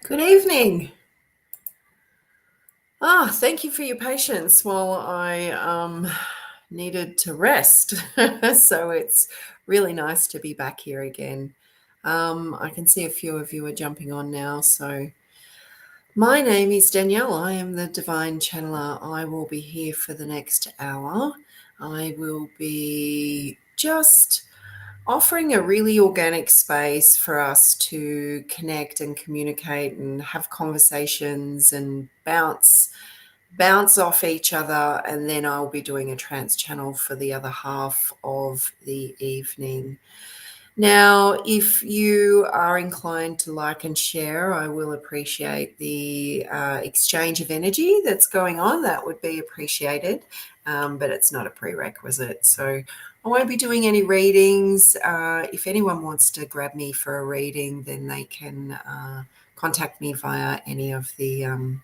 Good evening. Thank you for your patience while I needed to rest. So it's really nice to be back here again. I can see a few of you are jumping on now. So my name is Danielle. I am the Divine Channeler. I will be here for the next hour. I will be just offering a really organic space for us to connect and communicate and have conversations and bounce off each other, and then I'll be doing a trance channel for the other half of the evening. Now, if you are inclined to like and share, I will appreciate the exchange of energy that's going on. That would be appreciated, but it's not a prerequisite. So I won't be doing any readings. If anyone wants to grab me for a reading, then they can contact me via any of the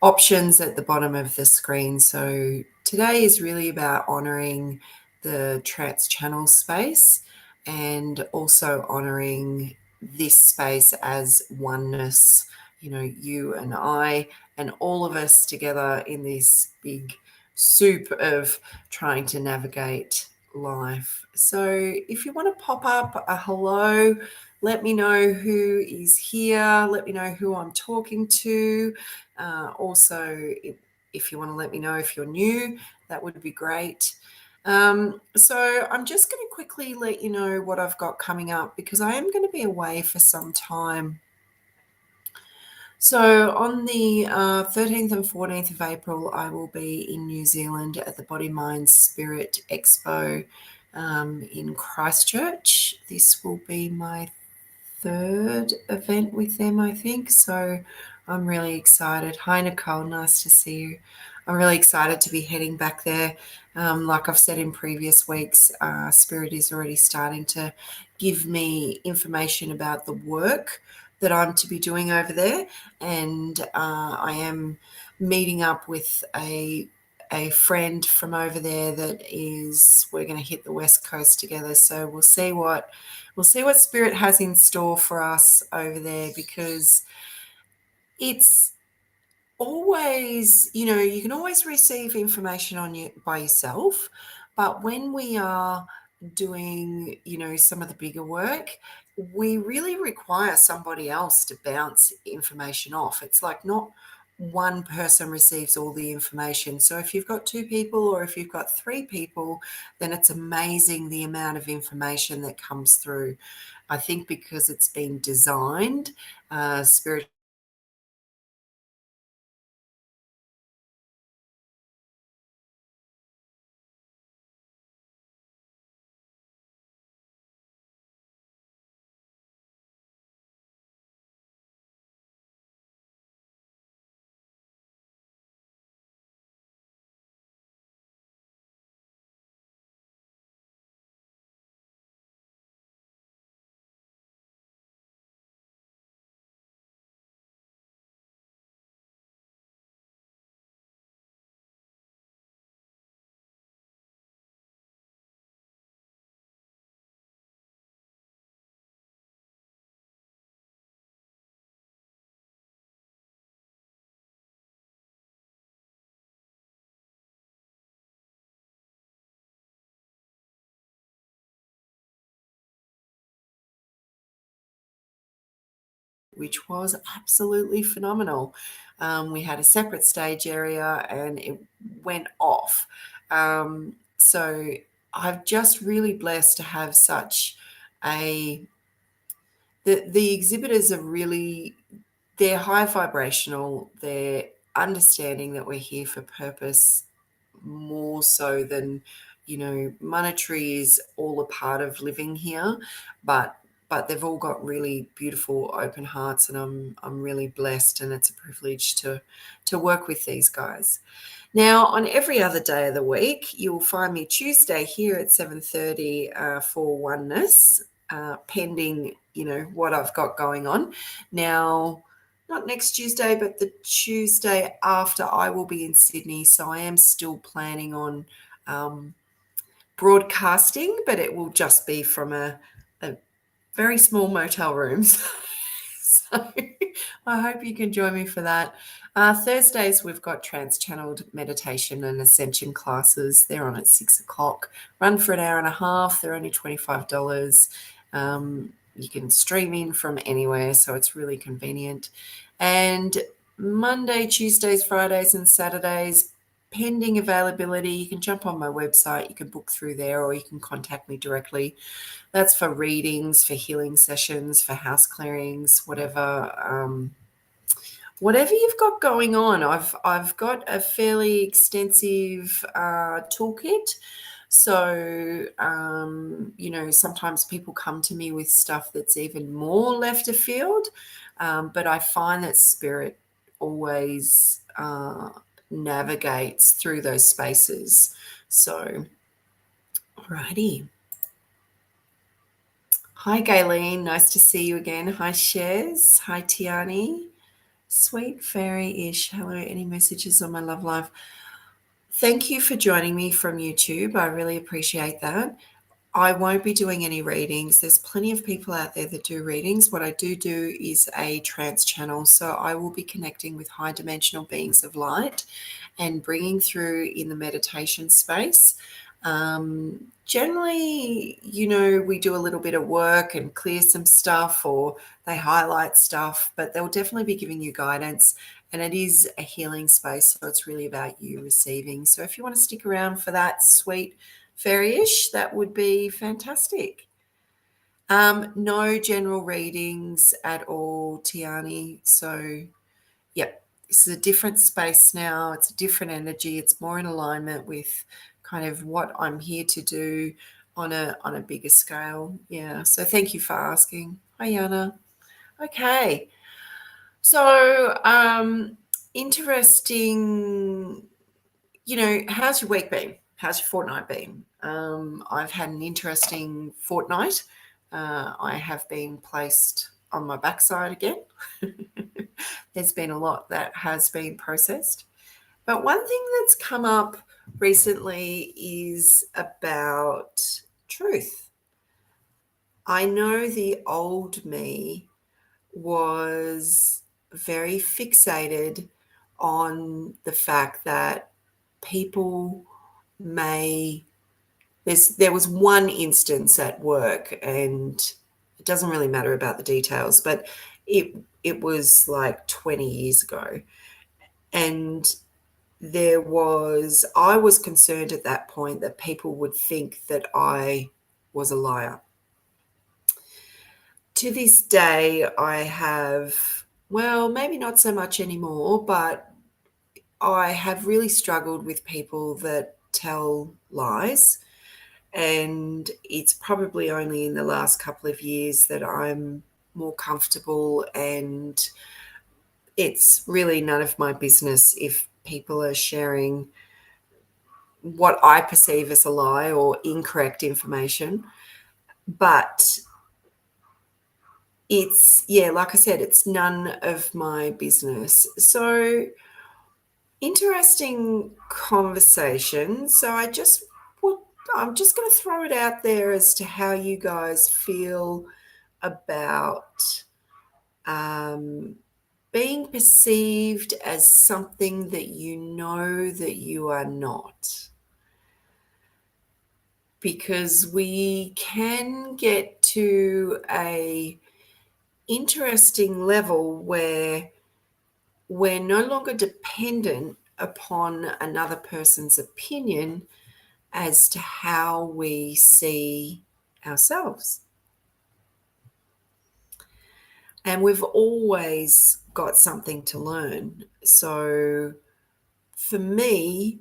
options at the bottom of the screen. So today is really about honoring the trance channel space and also honoring this space as oneness, you and I and all of us together in this big soup of trying to navigate life. So if you want to pop up a hello, let me know who is here, let me know who I'm talking to. Also, if you want to let me know if you're new, that would be great. So I'm just going to quickly let you know what I've got coming up because I am going to be away for some time. So on the 13th and 14th of April, I will be in New Zealand at the Body Mind Spirit Expo in Christchurch. This will be my third event with them, I think. So I'm really excited. Hi, Nicole. Nice to see you. I'm really excited to be heading back there. Like I've said in previous weeks, Spirit is already starting to give me information about the work that I'm to be doing over there. And I am meeting up with a friend from over there we're going to hit the West Coast together. So we'll see what Spirit has in store for us over there, because it's always, you can always receive information by yourself, but when we are doing, some of the bigger work, we really require somebody else to bounce information off. It's like not one person receives all the information. So if you've got two people or if you've got three people, then it's amazing the amount of information that comes through. I think because it's been designed, Spirit which was absolutely phenomenal. We had a separate stage area and it went off. So I'm just really blessed to have such the exhibitors are really, they're high vibrational, they're understanding that we're here for purpose more so than, monetary is all a part of living here, but they've all got really beautiful open hearts, and I'm really blessed, and it's a privilege to work with these guys. Now, on every other day of the week, you'll find me Tuesday here at 7:30 for Oneness, pending, what I've got going on. Now, not next Tuesday, but the Tuesday after, I will be in Sydney. So I am still planning on broadcasting, but it will just be from a very small motel room. So I hope you can join me for that. Thursdays, we've got trans-channeled meditation and ascension classes. They're on at 6 o'clock. Run for an hour and a half. They're only $25. You can stream in from anywhere, so it's really convenient. And Monday, Tuesdays, Fridays, and Saturdays, pending availability, you can jump on my website, you can book through there, or you can contact me directly. That's for readings, for healing sessions, for house clearings, whatever you've got going on. I've got a fairly extensive toolkit. So, sometimes people come to me with stuff that's even more left of field, but I find that spirit always navigates through those spaces. So, alrighty. Hi, Gayleen. Nice to see you again. Hi, Shez. Hi, Tiani. Sweet fairy-ish. Hello. Any messages on my love life? Thank you for joining me from YouTube. I really appreciate that. I won't be doing any readings. There's plenty of people out there that do readings. What I do is a trance channel. So I will be connecting with high dimensional beings of light and bringing through in the meditation space. Generally, we do a little bit of work and clear some stuff, or they highlight stuff, but they'll definitely be giving you guidance. And it is a healing space, so it's really about you receiving. So if you want to stick around for that sweet fairy-ish, that would be fantastic. No general readings at all, Tiani. So, yep, this is a different space now. It's a different energy. It's more in alignment with kind of what I'm here to do on a bigger scale. Yeah. So thank you for asking. Hi, Yana. Okay. So, interesting. How's your week been? How's your fortnight been? I've had an interesting fortnight. I have been placed on my backside again. There's been a lot that has been processed. But one thing that's come up recently is about truth. I know the old me was very fixated on the fact that people there was one instance at work, and it doesn't really matter about the details, but it was like 20 years ago. And I was concerned at that point that people would think that I was a liar. To this day, I have, well, maybe not so much anymore, but I have really struggled with people that tell lies. And it's probably only in the last couple of years that I'm more comfortable, and it's really none of my business if people are sharing what I perceive as a lie or incorrect information. But like I said, it's none of my business. So interesting conversation. So I'm just going to throw it out there as to how you guys feel about being perceived as something that you know that you are not. Because we can get to a interesting level where we're no longer dependent upon another person's opinion as to how we see ourselves. And we've always got something to learn. So for me,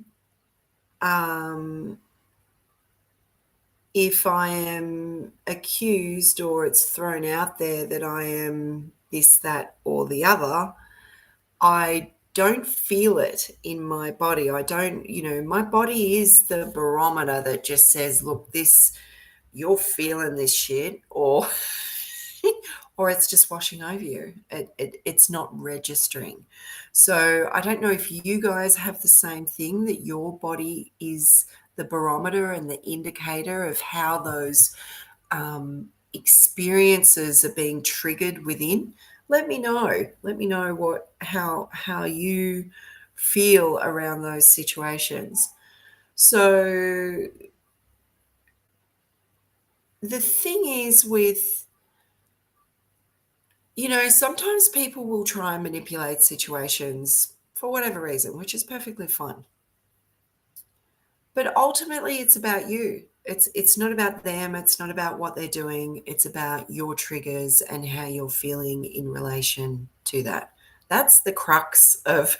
if I am accused or it's thrown out there that I am this, that, or the other, I don't feel it in my body. My body is the barometer that just says, look, you're feeling this shit, or or it's just washing over you. It's not registering. So I don't know if you guys have the same thing, that your body is the barometer and the indicator of how those experiences are being triggered within. let me know. Let me know how you feel around those situations. So the thing is with, sometimes people will try and manipulate situations for whatever reason, which is perfectly fine. But ultimately, it's about you. It's not about them. It's not about what they're doing. It's about your triggers and how you're feeling in relation to that. That's the crux of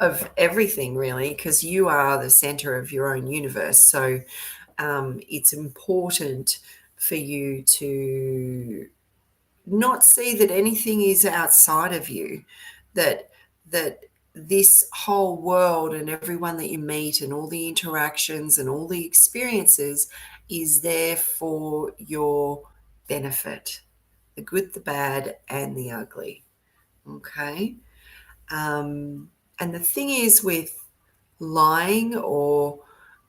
of everything, really, because you are the center of your own universe. So it's important for you to not see that anything is outside of you, that that this whole world and everyone that you meet and all the interactions and all the experiences is there for your benefit, the good, the bad, and the ugly. Okay. And the thing is with lying or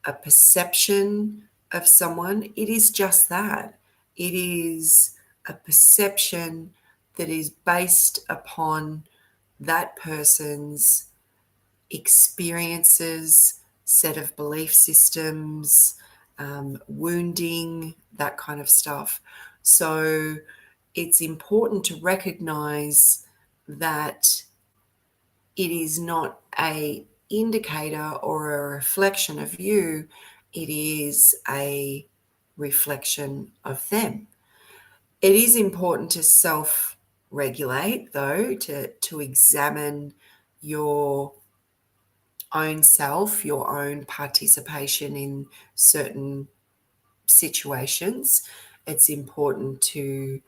a perception of someone, it is just that. It is a perception that is based upon that person's experiences, set of belief systems, wounding, that kind of stuff. So it's important to recognize that it is not a indicator or a reflection of you, it is a reflection of them. It is important to self regulate, though, to examine your own self, your own participation in certain situations. It's important to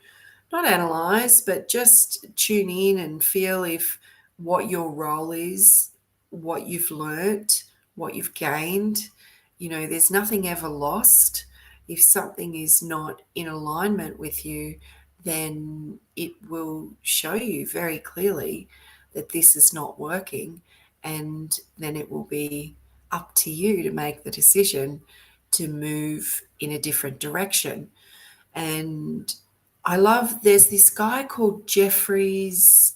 not analyze, but just tune in and feel if what your role is, what you've learnt, what you've gained. There's nothing ever lost. If something is not in alignment with you, then it will show you very clearly that this is not working. And then it will be up to you to make the decision to move in a different direction. And there's this guy called Jeffries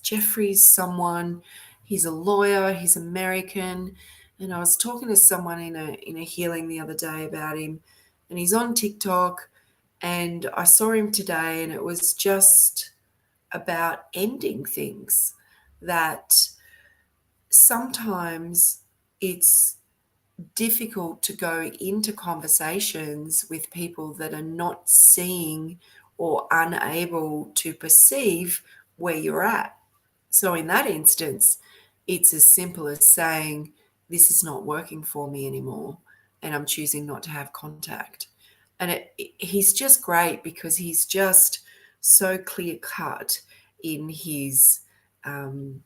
someone. He's a lawyer, he's American. And I was talking to someone in a healing the other day about him, and he's on TikTok, and I saw him today, and it was just about ending things, that sometimes it's difficult to go into conversations with people that are not seeing or unable to perceive where you're at. So in that instance, it's as simple as saying, this is not working for me anymore, and I'm choosing not to have contact. And he's just great because he's just so clear cut in his um,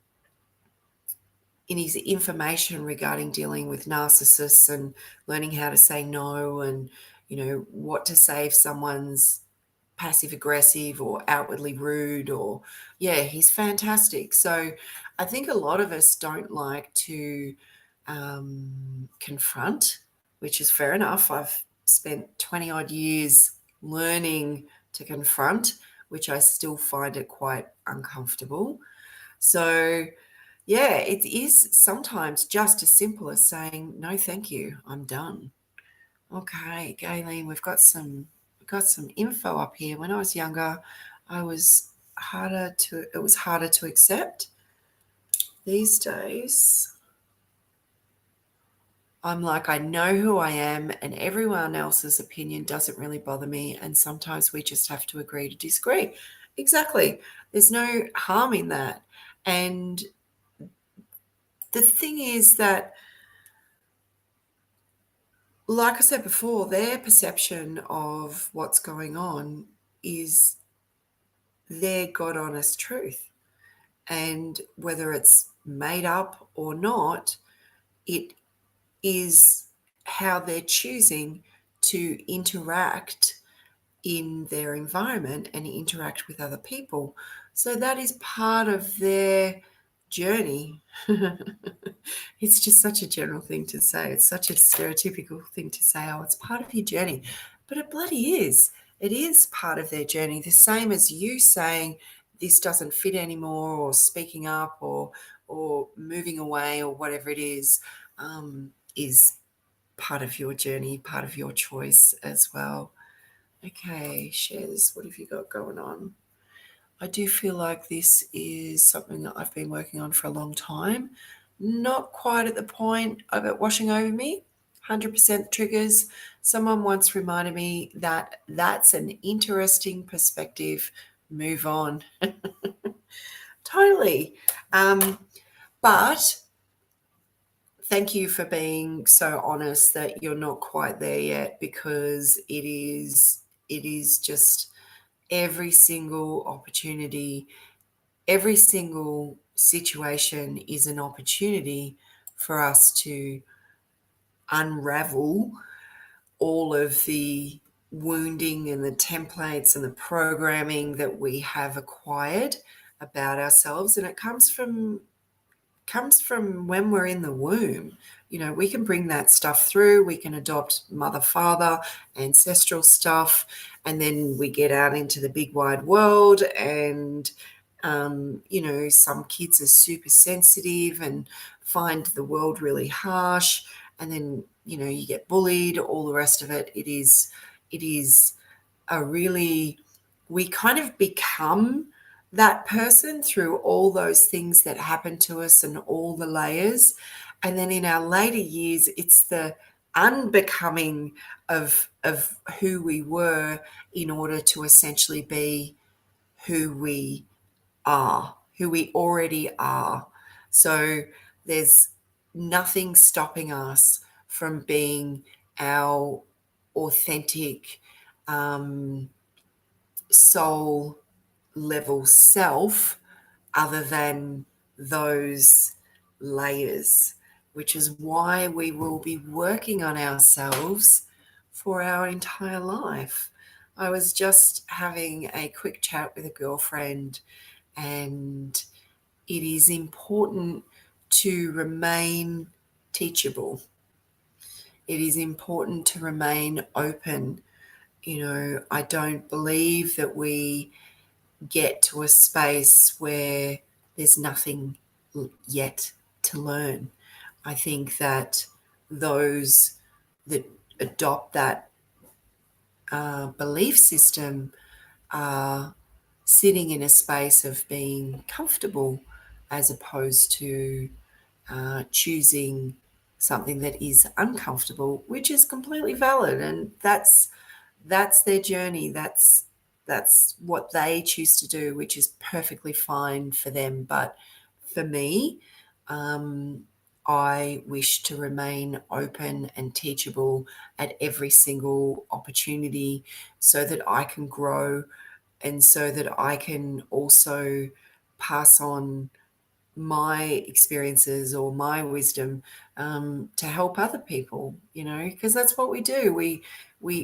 in his information regarding dealing with narcissists and learning how to say no, and what to say if someone's passive aggressive or outwardly rude, or he's fantastic. So I think a lot of us don't like to confront, which is fair enough. I've spent 20 odd years learning to confront, which I still find it quite uncomfortable. So it is sometimes just as simple as saying, no, thank you, I'm done. Okay, Gayleen, we've got some info up here. When I was younger, it was harder to accept. These days, I'm like, I know who I am, and everyone else's opinion doesn't really bother me. And sometimes we just have to agree to disagree. Exactly. There's no harm in that. And the thing is that, like I said before, their perception of what's going on is their God honest truth. And whether it's made up or not, it is how they're choosing to interact in their environment and interact with other people. So that is part of their journey. It's just such a general thing to say. It's such a stereotypical thing to say, oh, it's part of your journey. But it bloody is. It is part of their journey. The same as you saying, this doesn't fit anymore, or speaking up, or moving away, or whatever it is part of your journey, part of your choice as well. Okay, Shez, what have you got going on? I do feel like this is something that I've been working on for a long time. Not quite at the point of it washing over me. 100% triggers. Someone once reminded me that that's an interesting perspective. Move on. Totally. But thank you for being so honest that you're not quite there yet, because it is just every single opportunity, every single situation is an opportunity for us to unravel all of the wounding and the templates and the programming that we have acquired about ourselves. And it comes from when we're in the womb. We can bring that stuff through. We can adopt mother, father, ancestral stuff, and then we get out into the big wide world. And some kids are super sensitive and find the world really harsh, and then you get bullied, all the rest of it. It is a really, we kind of become that person through all those things that happen to us and all the layers. And then in our later years, it's the unbecoming of who we were in order to essentially be who we are, who we already are. So there's nothing stopping us from being our authentic soul level self, other than those layers, which is why we will be working on ourselves for our entire life. I was just having a quick chat with a girlfriend, and it is important to remain teachable. It is important to remain open. I don't believe that we get to a space where there's nothing yet to learn. I think that those that adopt that belief system are sitting in a space of being comfortable, as opposed to choosing something that is uncomfortable, which is completely valid. And that's their journey. That's what they choose to do, which is perfectly fine for them. But for me, I wish to remain open and teachable at every single opportunity, so that I can grow, and so that I can also pass on my experiences or my wisdom to help other people, because that's what we do. We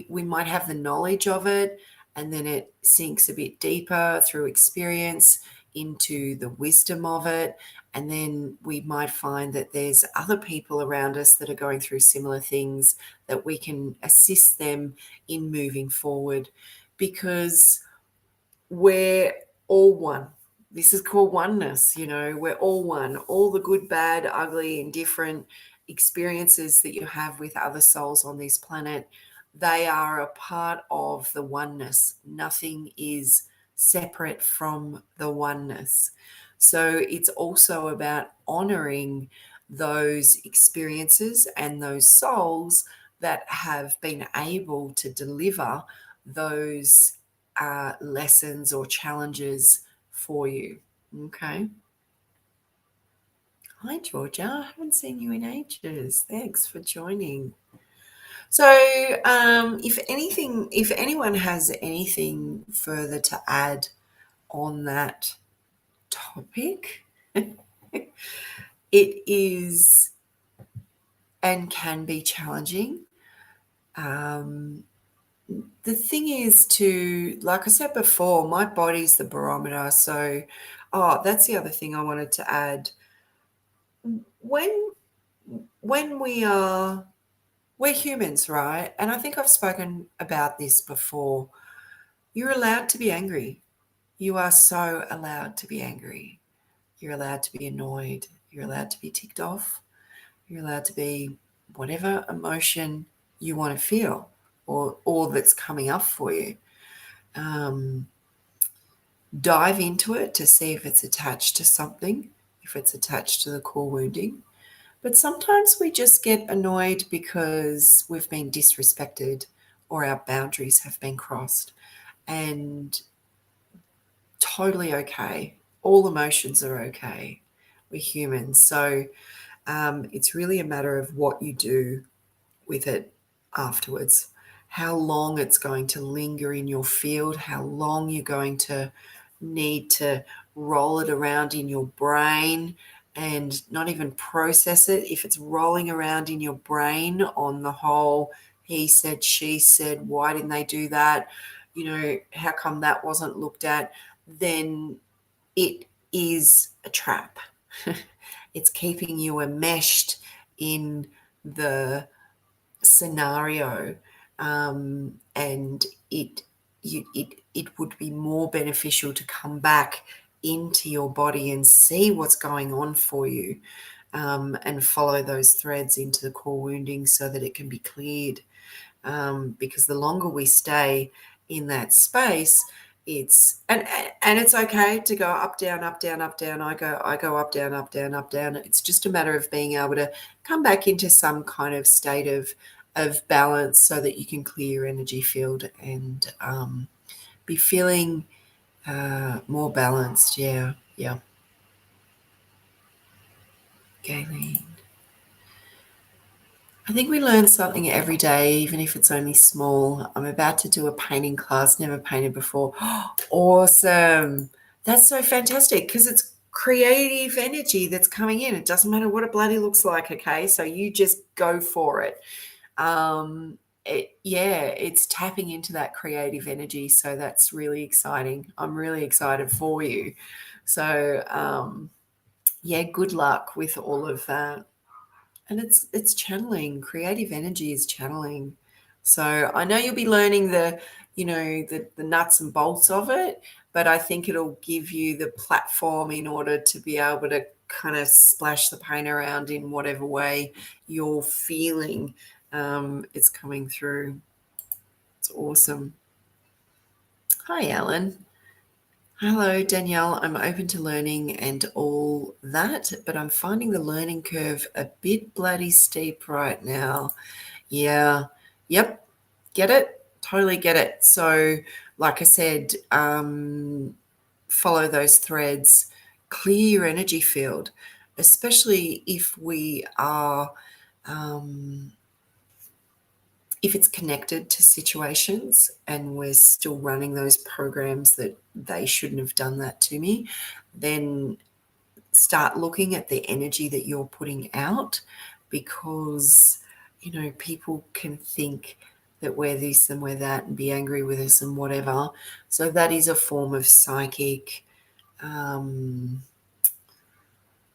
might have the knowledge of it, and then it sinks a bit deeper through experience into the wisdom of it. And then we might find that there's other people around us that are going through similar things, that we can assist them in moving forward, because we're all one. This is called oneness. We're all one. All the good, bad, ugly, indifferent experiences that you have with other souls on this planet, they are a part of the oneness. Nothing is separate from the oneness. So it's also about honoring those experiences and those souls that have been able to deliver those lessons or challenges for you. Okay. Hi, Georgia. I haven't seen you in ages. Thanks for joining. So, if anyone has anything further to add on that topic, it is and can be challenging. The thing is to, like I said before, my body's the barometer. So, that's the other thing I wanted to add. When we're humans, right? And I think I've spoken about this before. You're allowed to be angry. You are so allowed to be angry. You're allowed to be annoyed. You're allowed to be ticked off. You're allowed to be whatever emotion you want to feel or that's coming up for you. Dive into it to see if it's attached to something, if it's attached to the core wounding. But sometimes we just get annoyed because we've been disrespected or our boundaries have been crossed. And totally okay. All emotions are okay. We're humans. So it's really a matter of what you do with it afterwards, how long it's going to linger in your field, how long you're going to need to roll it around in your brain and not even process it. If it's rolling around in your brain on the whole, he said, she said, why didn't they do that? How come that wasn't looked at? Then it is a trap. It's keeping you enmeshed in the scenario, and it would be more beneficial to come back into your body and see what's going on for you, and follow those threads into the core wounding so that it can be cleared. Because the longer we stay in that space, it's and it's okay to go up, down, up, down, up, down. I go up, down, up, down, up, down. It's just a matter of being able to come back into some kind of state of balance so that you can clear your energy field and be feeling more balanced. Yeah. Gayleen. I think we learn something every day, even if it's only small. I'm about to do a painting class, never painted before. Awesome. That's so fantastic because it's creative energy that's coming in. It doesn't matter what it bloody looks like, okay? So you just go for it. It's tapping into that creative energy. So that's really exciting. I'm really excited for you. So, good luck with all of that. And it's channeling. Creative energy is channeling. So I know you'll be learning the nuts and bolts of it, but I think it'll give you the platform in order to be able to kind of splash the paint around in whatever way you're feeling it's coming through. It's awesome. Hi, Alan. Hello, Danielle. I'm open to learning and all that, but I'm finding the learning curve a bit bloody steep right now. Yeah. Yep. Get it? Totally get it. So, like I said, follow those threads, clear your energy field, especially if we are. If it's connected to situations and we're still running those programs that they shouldn't have done that to me, then start looking at the energy that you're putting out, because people can think that we're this and we're that and be angry with us and whatever. So that is a form of psychic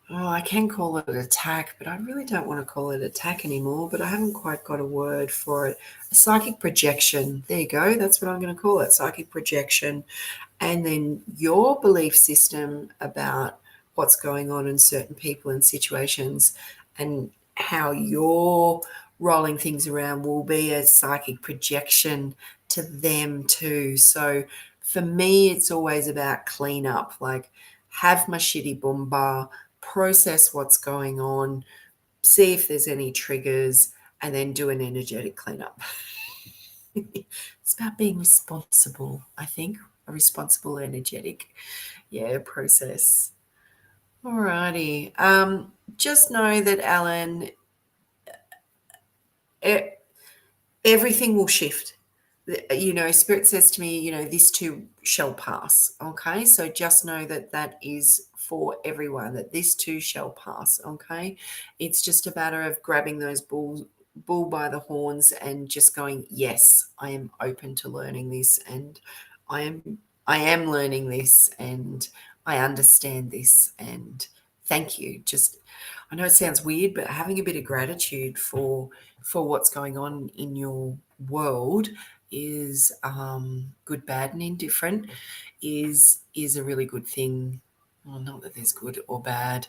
I can call it attack, but I really don't want to call it attack anymore, but I haven't quite got a word for it. A psychic projection. There you go. That's what I'm going to call it, psychic projection. And then your belief system about what's going on in certain people and situations and how you're rolling things around will be a psychic projection to them too. So for me, it's always about clean up, like have my shitty boomba, process what's going on, see if there's any triggers, and then do an energetic cleanup. It's about being responsible, I think, a responsible, energetic, process. Alrighty. Just know that, Alan, everything will shift. Spirit says to me, this too shall pass. Okay. So just know that that is for everyone, that this too shall pass. Okay. It's just a matter of grabbing those bull by the horns and just going, yes, I am open to learning this, and I am learning this, and I understand this, and thank you. Just, I know it sounds weird, but having a bit of gratitude for what's going on in your world is good, bad, and indifferent is a really good thing. Well, not that there's good or bad.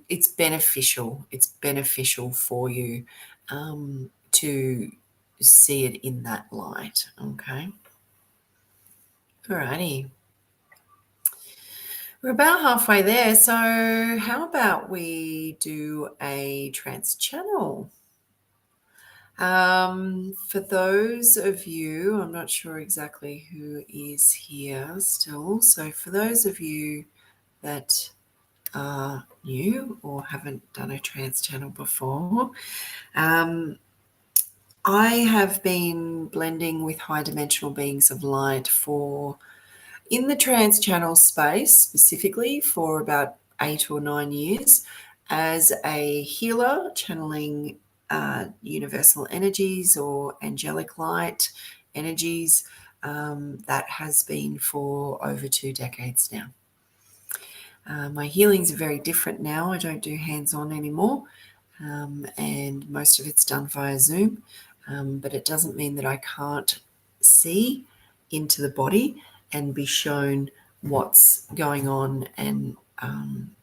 It's beneficial. It's beneficial for you to see it in that light. Okay. Alrighty. We're about halfway there. So how about we do a trance channel? For those of you, I'm not sure exactly who is here still. So for those of you that are new or haven't done a trance channel before, I have been blending with high dimensional beings of light in the trance channel space specifically for about 8 or 9 years as a healer, channeling universal energies or angelic light energies. That has been for over 2 decades now. My healings are very different now. I don't do hands-on anymore, and most of it's done via Zoom, but it doesn't mean that I can't see into the body and be shown what's going on, and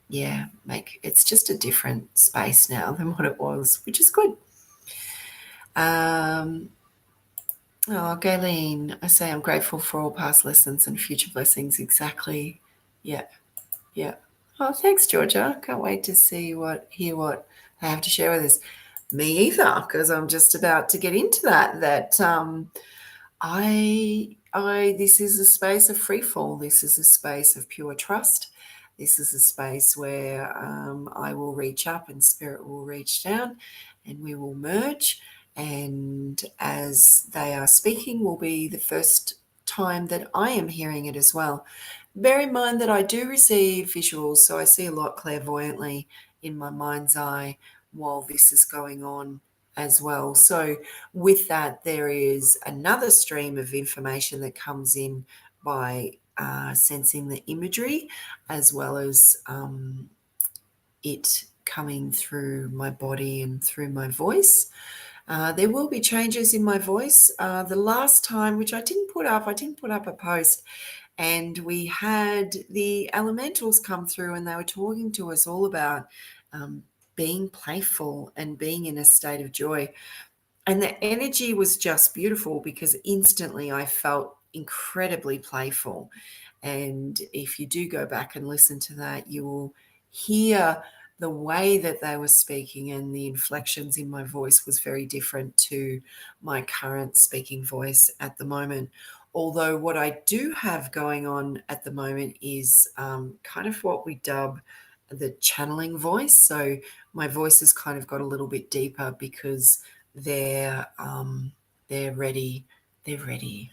it's just a different space now than what it was, which is good. Gayleen, I say I'm grateful for all past lessons and future blessings. Exactly. Yeah. Oh, thanks, Georgia. Can't wait to hear what I have to share with us. Me either, because I'm just about to get into that. This is a space of free fall. This is a space of pure trust. This is a space where I will reach up and spirit will reach down, and we will merge. And as they are speaking, will be the first time that I am hearing it as well. Bear in mind that I do receive visuals, so I see a lot clairvoyantly in my mind's eye while this is going on as well. So with that, there is another stream of information that comes in by sensing the imagery, as well as it coming through my body and through my voice. There will be changes in my voice. The last time, which I didn't put up a post, and we had the elementals come through and they were talking to us all about being playful and being in a state of joy. And the energy was just beautiful because instantly I felt incredibly playful. And if you do go back and listen to that, you will hear the way that they were speaking, and the inflections in my voice was very different to my current speaking voice at the moment. Although what I do have going on at the moment is kind of what we dub the channeling voice. So my voice has kind of got a little bit deeper because they're ready. They're ready.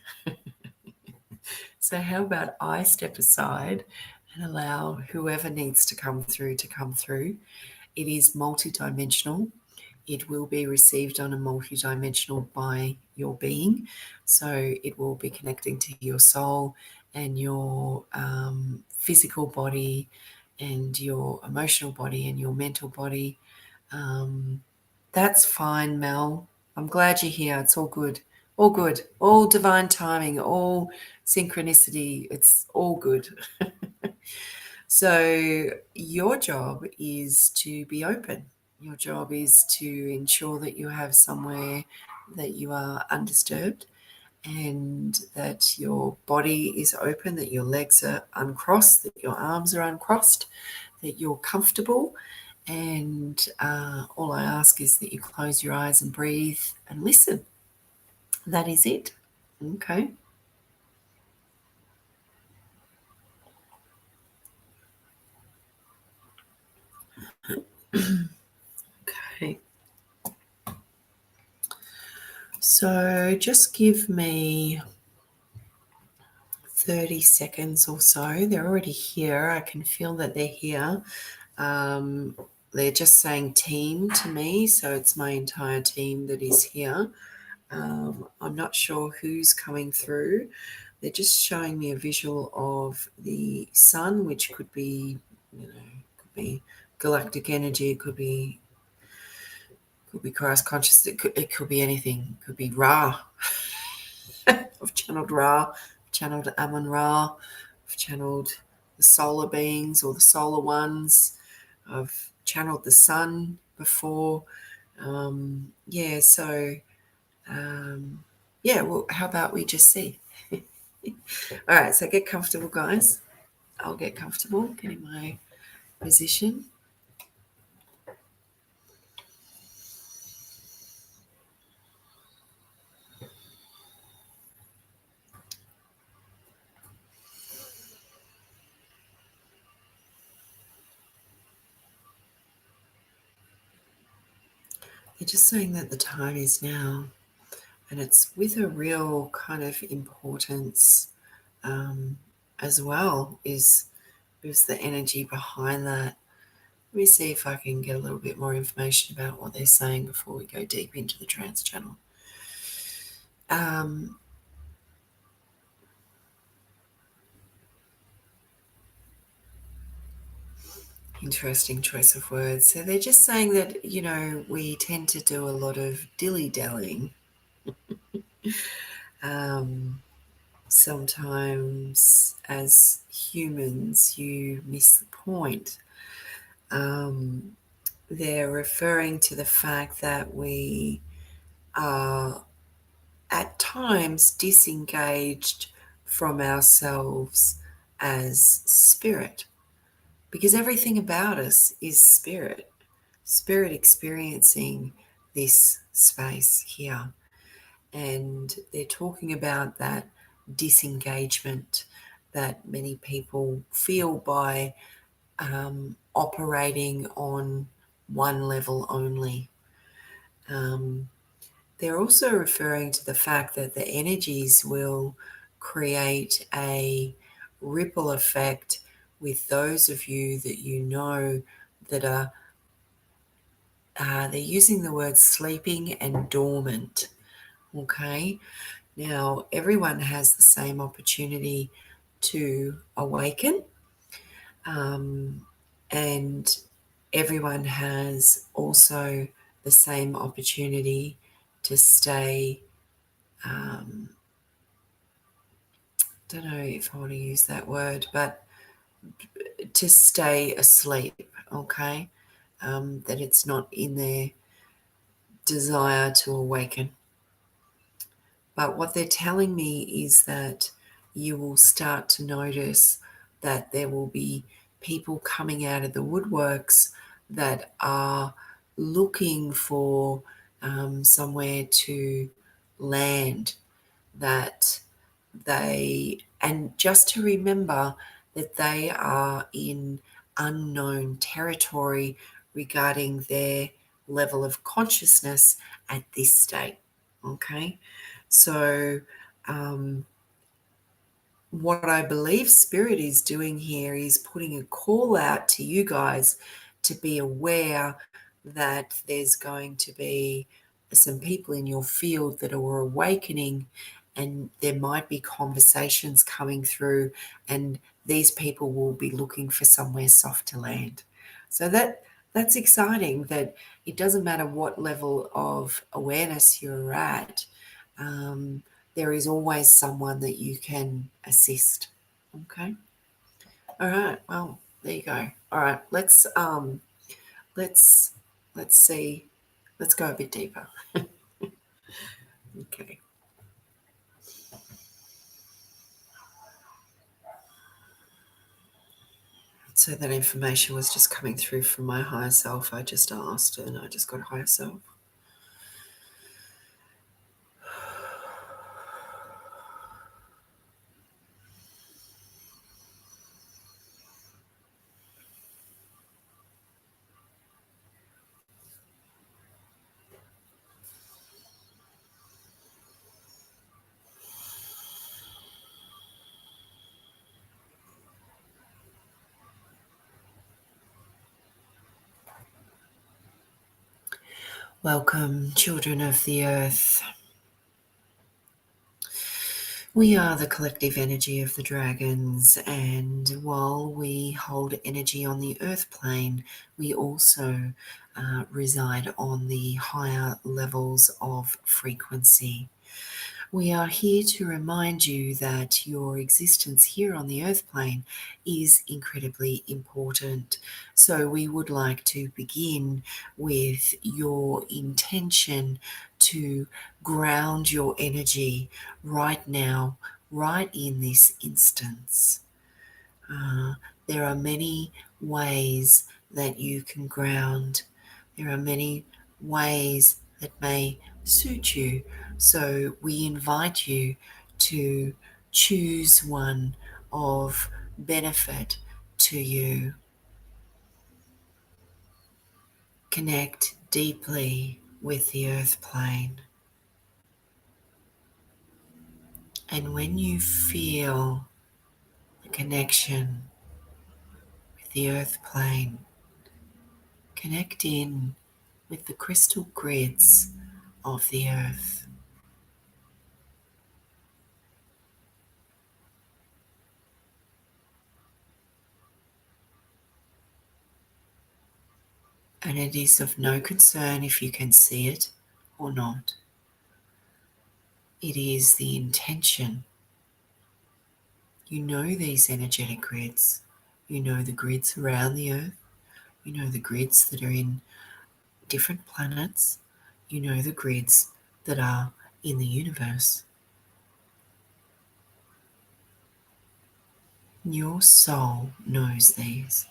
So how about I step aside and allow whoever needs to come through to come through. It is multidimensional. It will be received on a multidimensional by your being. So it will be connecting to your soul and your physical body and your emotional body and your mental body. That's fine, Mel. I'm glad you're here. It's all good. All good. All divine timing, all synchronicity. It's all good. So your job is to be open. Your job is to ensure that you have somewhere that you are undisturbed and that your body is open, that your legs are uncrossed, that your arms are uncrossed, that you're comfortable. And all I ask is that you close your eyes and breathe and listen. That is it. Okay. Okay. So just give me 30 seconds or so. They're already here. I can feel that they're here. They're just saying team to me, so it's my entire team that is here. I'm not sure who's coming through. They're just showing me a visual of the sun, which could be, could be galactic energy. It could be Christ conscious. It could be anything. It could be Ra. I've channeled Ra, I've channeled Amun Ra, I've channeled the solar beings or the solar ones. I've channeled the sun before. Well, how about we just see? All right, so get comfortable, guys. I'll get comfortable, get in my position. They're just saying that the time is now, and it's with a real kind of importance as well, is the energy behind that. Let me see if I can get a little bit more information about what they're saying before we go deep into the trance channel. Interesting choice of words. So they're just saying that, we tend to do a lot of dilly-dallying. Sometimes as humans, you miss the point. They're referring to the fact that we are at times disengaged from ourselves as spirit, because everything about us is spirit experiencing this space here. And they're talking about that disengagement that many people feel by operating on one level only. They're also referring to the fact that the energies will create a ripple effect with those of you that you know that are, they're using the word sleeping and dormant. Okay. Now, everyone has the same opportunity to awaken, and everyone has also the same opportunity to stay, don't know if I want to use that word, but to stay asleep, okay? That it's not in their desire to awaken. But what they're telling me is that you will start to notice that there will be people coming out of the woodworks that are looking for somewhere to land, that and just to remember that they are in unknown territory regarding their level of consciousness at this state. Okay, so what I believe Spirit is doing here is putting a call out to you guys to be aware that there's going to be some people in your field that are awakening, and there might be conversations coming through, and these people will be looking for somewhere soft to land. So that's exciting, that it doesn't matter what level of awareness you're at. There is always someone that you can assist. Okay. All right. Well, there you go. All right. Let's see. Let's go a bit deeper. Okay. So that information was just coming through from my higher self. I just asked, and I just got higher self. Welcome, children of the earth. We are the collective energy of the dragons, and while we hold energy on the earth plane, we also reside on the higher levels of frequency. We are here to remind you that your existence here on the earth plane is incredibly important. So we would like to begin with your intention to ground your energy right now, right in this instance. There are many ways that you can ground. There are many ways that may suit you. So we invite you to choose one of benefit to you. Connect deeply with the earth plane. And when you feel the connection with the earth plane, connect in with the crystal grids of the earth. And it is of no concern if you can see it or not. It is the intention. You know these energetic grids. You know the grids around the earth. You know the grids that are in different planets. You know the grids that are in the universe. Your soul knows these.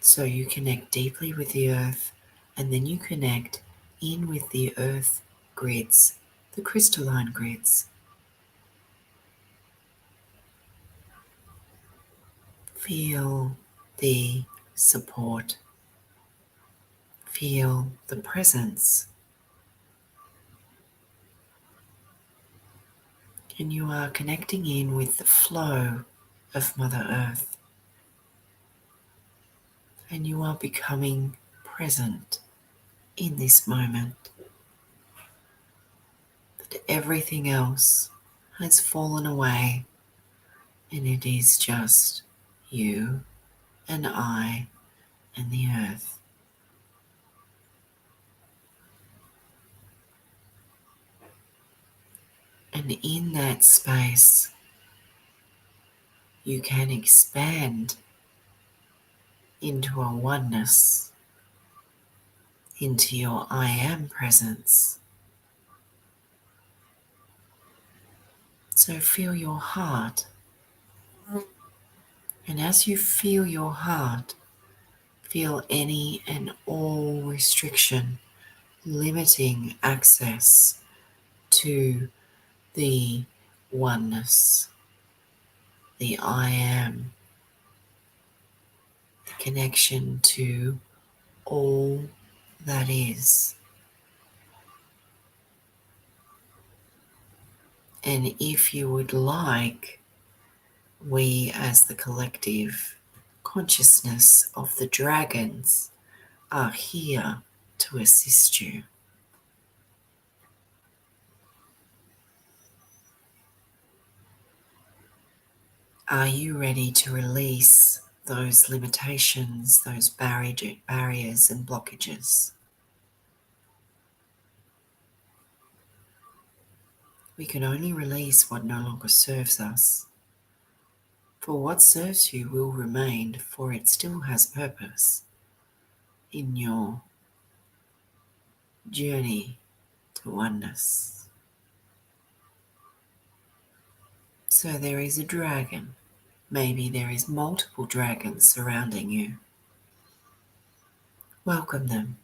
So you connect deeply with the earth, and then you connect in with the earth grids, the crystalline grids. Feel the support. Feel the presence. And you are connecting in with the flow of Mother Earth. And you are becoming present in this moment. That everything else has fallen away, and it is just you and I and the earth. And in that space, you can expand into a oneness, into your I am presence. So feel your heart. And as you feel your heart, feel any and all restriction limiting access to the oneness, the I am, the connection to all that is. And if you would like, we as the collective consciousness of the dragons are here to assist you. Are you ready to release those limitations, those barriers and blockages? We can only release what no longer serves us. For what serves you will remain, for it still has purpose in your journey to oneness. So there is a dragon. Maybe there is multiple dragons surrounding you. Welcome them.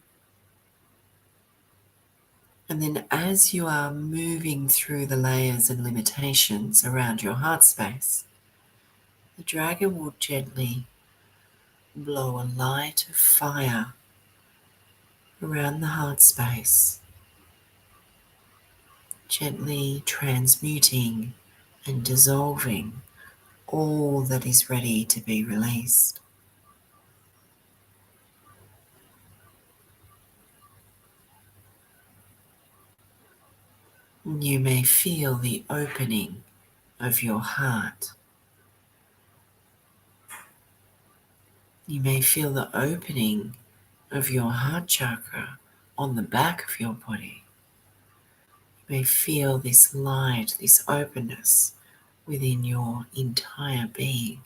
And then as you are moving through the layers and limitations around your heart space, the dragon will gently blow a light of fire around the heart space, gently transmuting and dissolving all that is ready to be released. You may feel the opening of your heart. You may feel the opening of your heart chakra on the back of your body. You may feel this light, this openness within your entire being.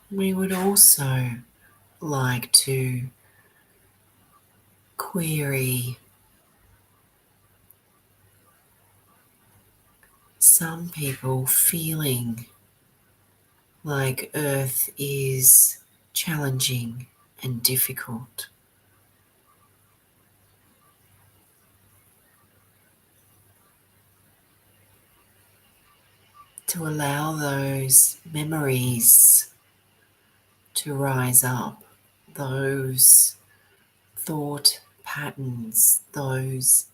We would also like to query some people feeling like Earth is challenging and difficult. To allow those memories to rise up, those thought patterns, those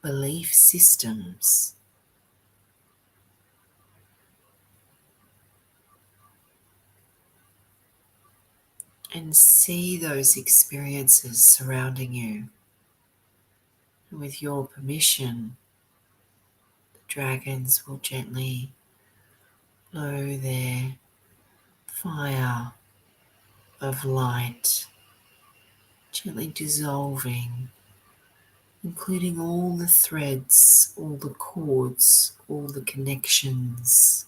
belief systems, and see those experiences surrounding you. And with your permission, the dragons will gently blow their fire of light, gently dissolving, including all the threads, all the cords, all the connections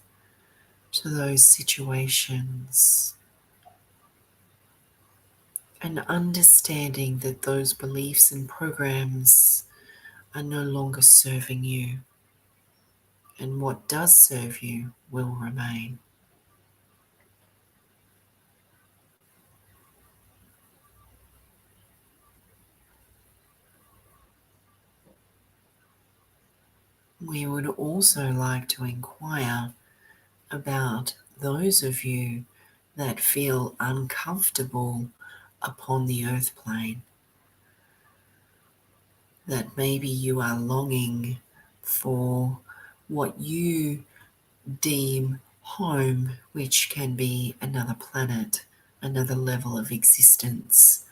to those situations, and understanding that those beliefs and programs are no longer serving you, and what does serve you will remain. We would also like to inquire about those of you that feel uncomfortable upon the earth plane, that maybe you are longing for what you deem home, which can be another planet, another level of existence,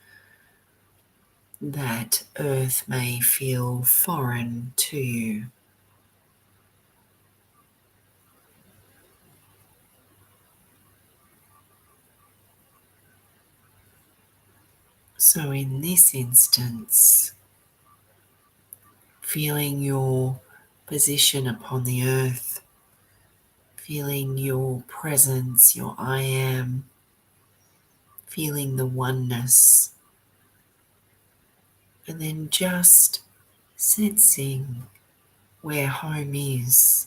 that Earth may feel foreign to you. So in this instance, feeling your position upon the earth, feeling your presence, your I am, feeling the oneness, and then just sensing where home is,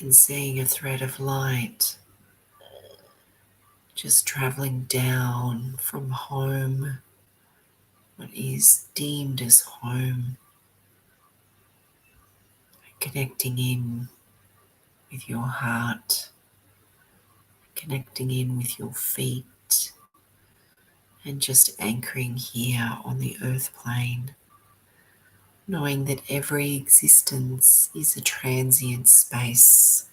and seeing a thread of light just traveling down from home, what is deemed as home, connecting in with your heart, connecting in with your feet, and just anchoring here on the earth plane, knowing that every existence is a transient space,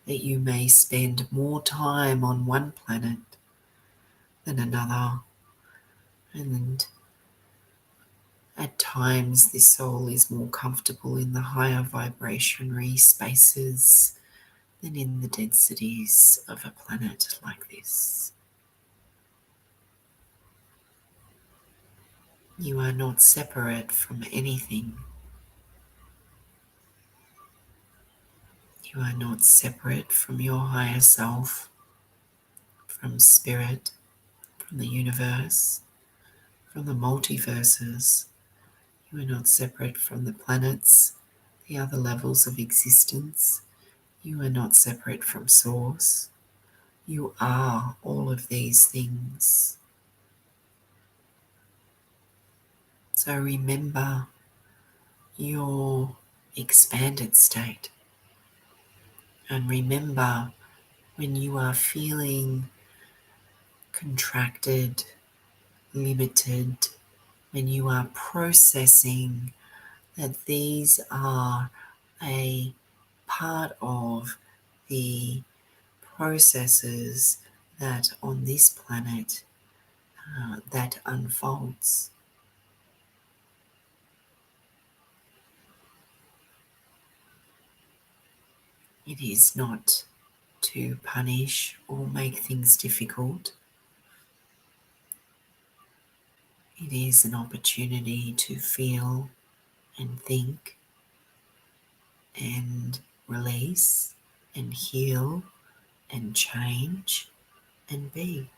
that you may spend more time on one planet than another, and at times the soul is more comfortable in the higher vibrationary spaces than in the densities of a planet like this. You are not separate from anything. You are not separate from your higher self, from spirit, from the universe, from the multiverses. You are not separate from the planets, the other levels of existence. You are not separate from Source. You are all of these things. So remember your expanded state, and remember when you are feeling contracted, limited, when you are processing that these are a part of the processes that on this planet that unfolds. It is not to punish or make things difficult. It is an opportunity to feel and think and release and heal and change and be.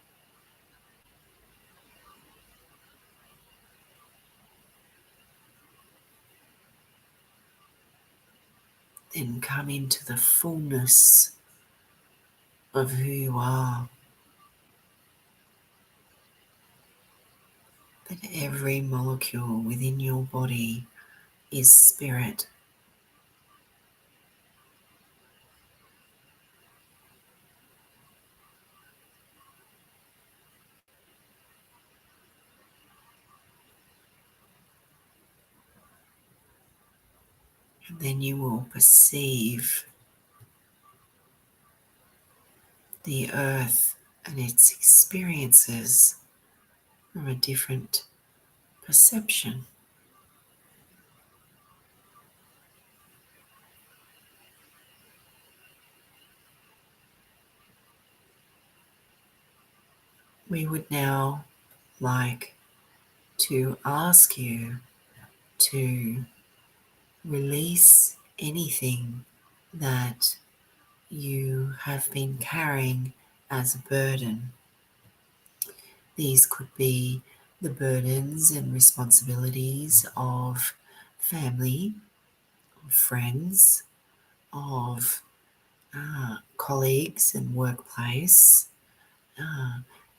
Then come into the fullness of who you are. That every molecule within your body is spirit. And then you will perceive the earth and its experiences from a different perception. We would now like to ask you to release anything that you have been carrying as a burden. These could be the burdens and responsibilities of family, of friends, of colleagues and workplace.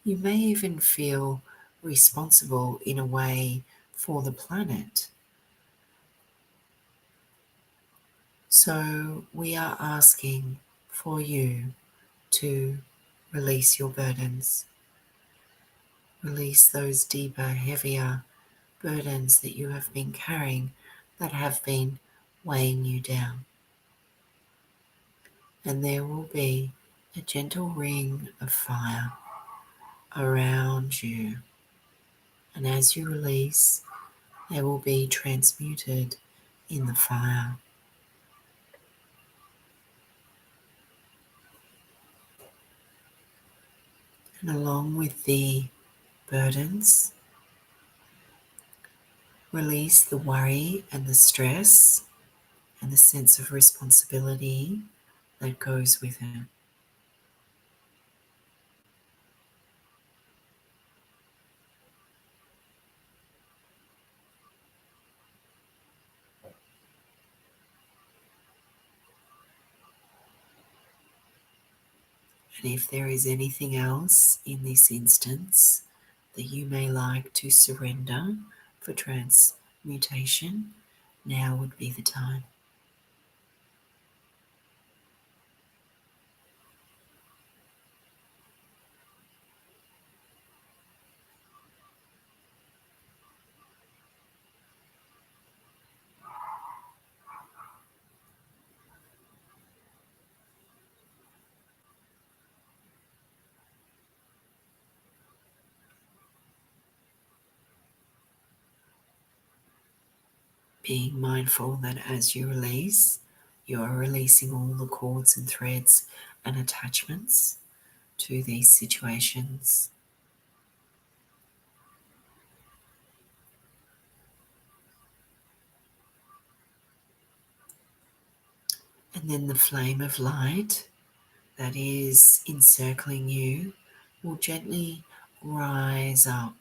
You may even feel responsible in a way for the planet. So we are asking for you to release your burdens. Release those deeper, heavier burdens that you have been carrying that have been weighing you down. And there will be a gentle ring of fire around you. And as you release, they will be transmuted in the fire. And along with the burdens, release the worry and the stress and the sense of responsibility that goes with it. And if there is anything else in this instance that you may like to surrender for transmutation, now would be the time. Being mindful that as you release, you are releasing all the cords and threads and attachments to these situations. And then the flame of light that is encircling you will gently rise up,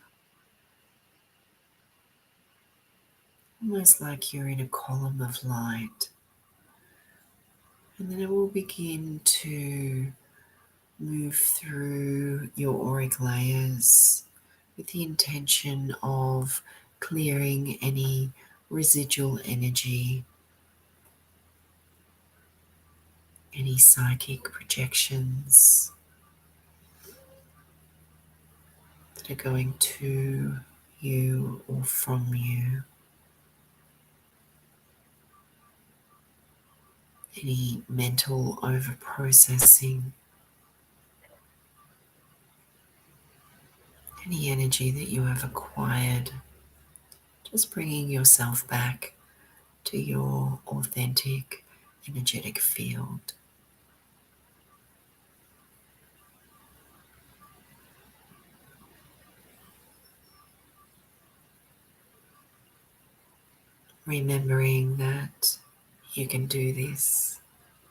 almost like you're in a column of light. And then it will begin to move through your auric layers with the intention of clearing any residual energy, any psychic projections that are going to you or from you, any mental over-processing, any energy that you have acquired, just bringing yourself back to your authentic energetic field. remembering that you can do this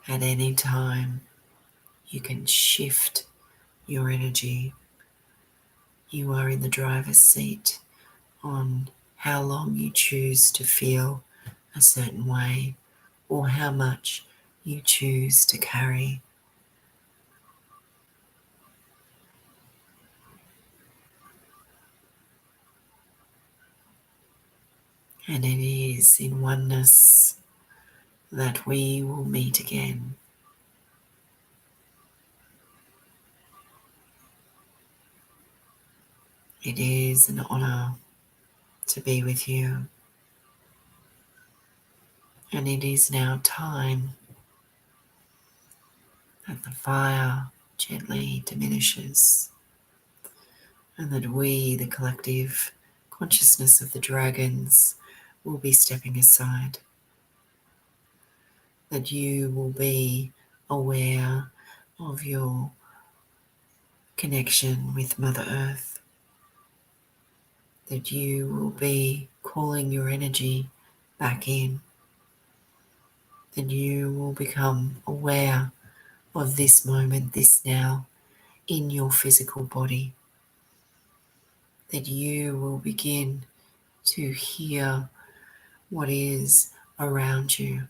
at any time. You can shift your energy. You are in the driver's seat on how long you choose to feel a certain way or how much you choose to carry. And it is in oneness that we will meet again. It is an honor to be with you. And it is now time that the fire gently diminishes and that we, the collective consciousness of the dragons, will be stepping aside. That you will be aware of your connection with Mother Earth. That you will be calling your energy back in. That you will become aware of this moment, this now, in your physical body. That you will begin to hear what is around you.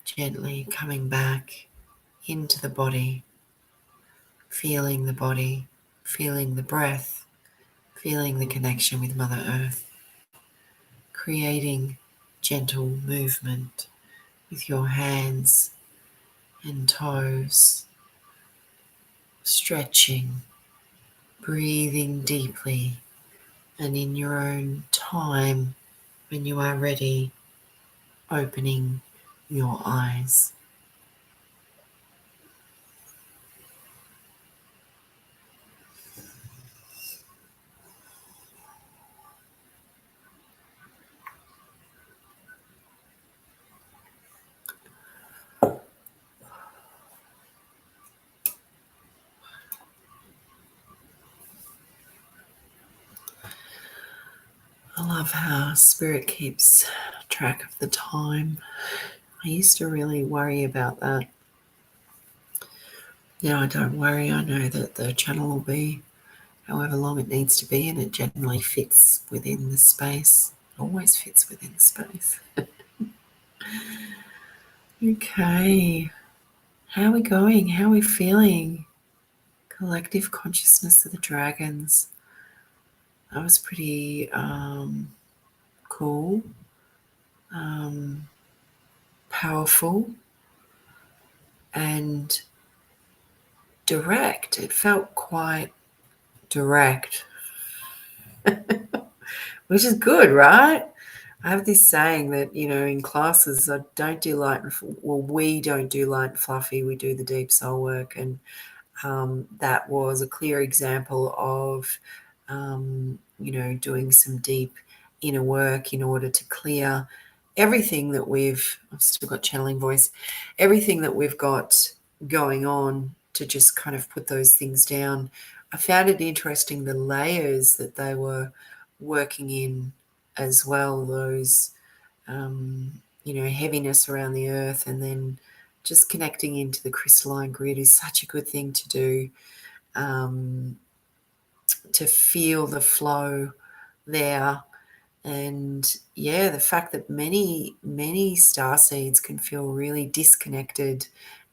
Gently coming back into the body, feeling the breath, feeling the connection with Mother Earth, creating gentle movement with your hands and toes, stretching, breathing deeply, and in your own time, when you are ready, opening your eyes. I love how Spirit keeps track of the time. I used to really worry about that. Now I don't worry. I know that the channel will be however long it needs to be, and it generally fits within the space. It always fits within the space. Okay. How are we going? How are we feeling? Collective consciousness of the dragons. That was pretty cool. Powerful. And direct. It felt quite direct, which is good, right? I have this saying that, in classes, I don't do light and, we don't do light and fluffy, we do the deep soul work. And that was a clear example of, doing some deep inner work in order to clear everything that I've still got channeling voice, everything that we've got going on, to just kind of put those things down. I found it interesting, the layers that they were working in as well, those, heaviness around the earth, and then just connecting into the crystalline grid is such a good thing to do, to feel the flow there. And yeah, the fact that many star seeds can feel really disconnected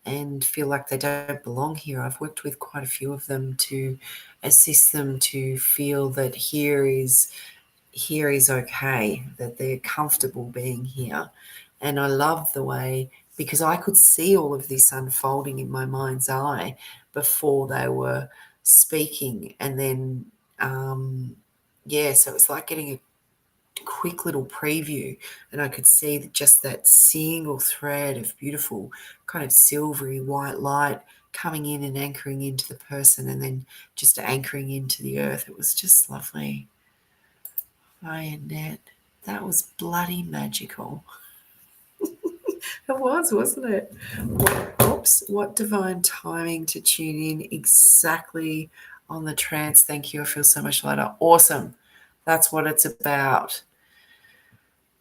and feel like they don't belong here. I've worked with quite a few of them to assist them to feel that here is okay, that they're comfortable being here. And I love the way, because I could see all of this unfolding in my mind's eye before they were speaking. And then, so it was like getting a quick little preview, and I could see just that single thread of beautiful kind of silvery white light coming in and anchoring into the person, and then just anchoring into the earth. It was just lovely. Annette, that was bloody magical. It was, wasn't it? What divine timing to tune in exactly on the trance. Thank you. I feel so much lighter. Awesome. That's what it's about.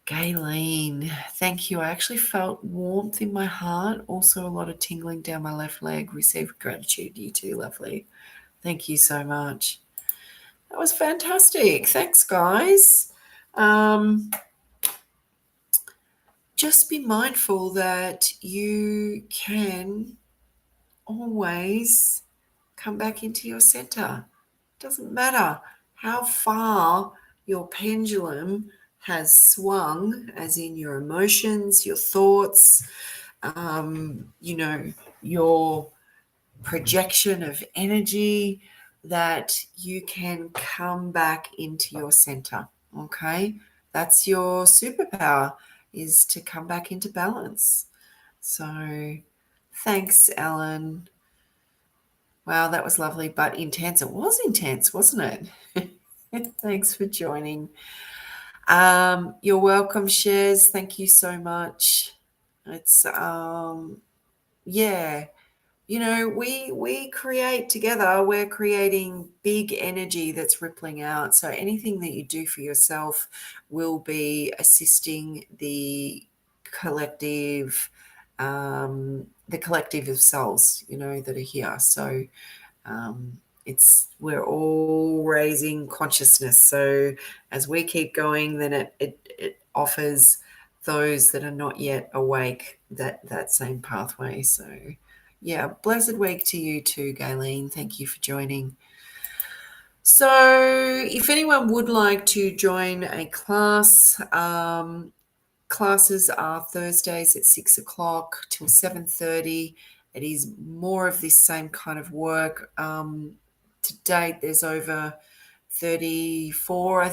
Gayleen, thank you. I actually felt warmth in my heart, also a lot of tingling down my left leg. Received gratitude. You too, lovely. Thank you so much. That was fantastic. Thanks, guys. Just be mindful that you can always come back into your center. Doesn't matter how far your pendulum has swung, as in your emotions, your thoughts, your projection of energy, that you can come back into your center. Okay, that's your superpower, is to come back into balance. So thanks, Ellen. Wow, that was lovely, but intense. It was intense, wasn't it? Thanks for joining. You're welcome, Shares. Thank you so much. It's yeah, we create together. We're creating big energy that's rippling out. So anything that you do for yourself will be assisting the collective of souls, that are here. So we're all raising consciousness. So as we keep going, then it offers those that are not yet awake that same pathway. So yeah, blessed week to you too, Gayleen. Thank you for joining. So if anyone would like to join a class, classes are Thursdays at 6 o'clock till 7:30. It is more of this same kind of work. To date, there's over 34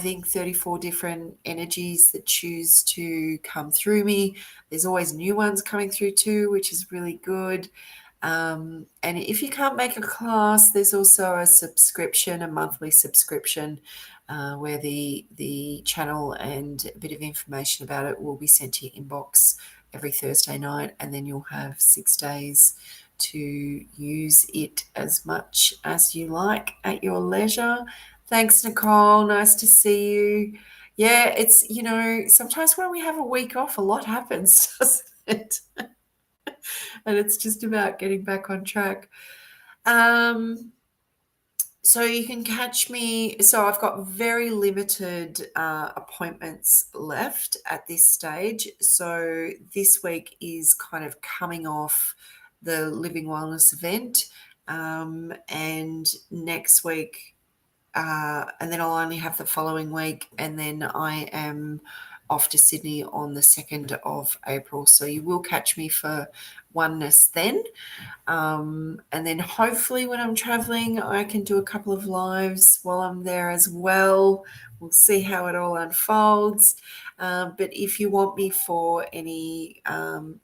different energies that choose to come through me. There's always new ones coming through too, which is really good. And if you can't make a class, there's also a subscription, a monthly subscription, where the channel and a bit of information about it will be sent to your inbox every Thursday night, and then you'll have 6 days to use it as much as you like at your leisure. Thanks, Nicole. Nice to see you. Yeah, it's, sometimes when we have a week off, a lot happens, doesn't it? And it's just about getting back on track. So you can catch me. So I've got very limited appointments left at this stage. So this week is kind of coming off the Living Wellness event. And next week, and then I'll only have the following week. And then I am off to Sydney on the 2nd of April. So you will catch me for Oneness then. And then hopefully when I'm traveling, I can do a couple of lives while I'm there as well. We'll see how it all unfolds. But if you want me for any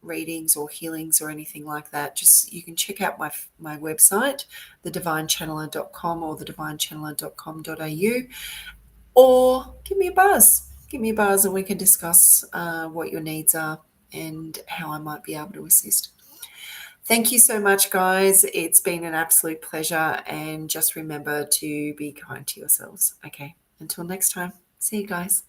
readings or healings or anything like that, you can check out my website, thedivinechanneler.com or thedivinechanneler.com.au, or give me a buzz. Give me a buzz and we can discuss what your needs are and how I might be able to assist. Thank you so much, guys. It's been an absolute pleasure. And just remember to be kind to yourselves. Okay, until next time. See you guys.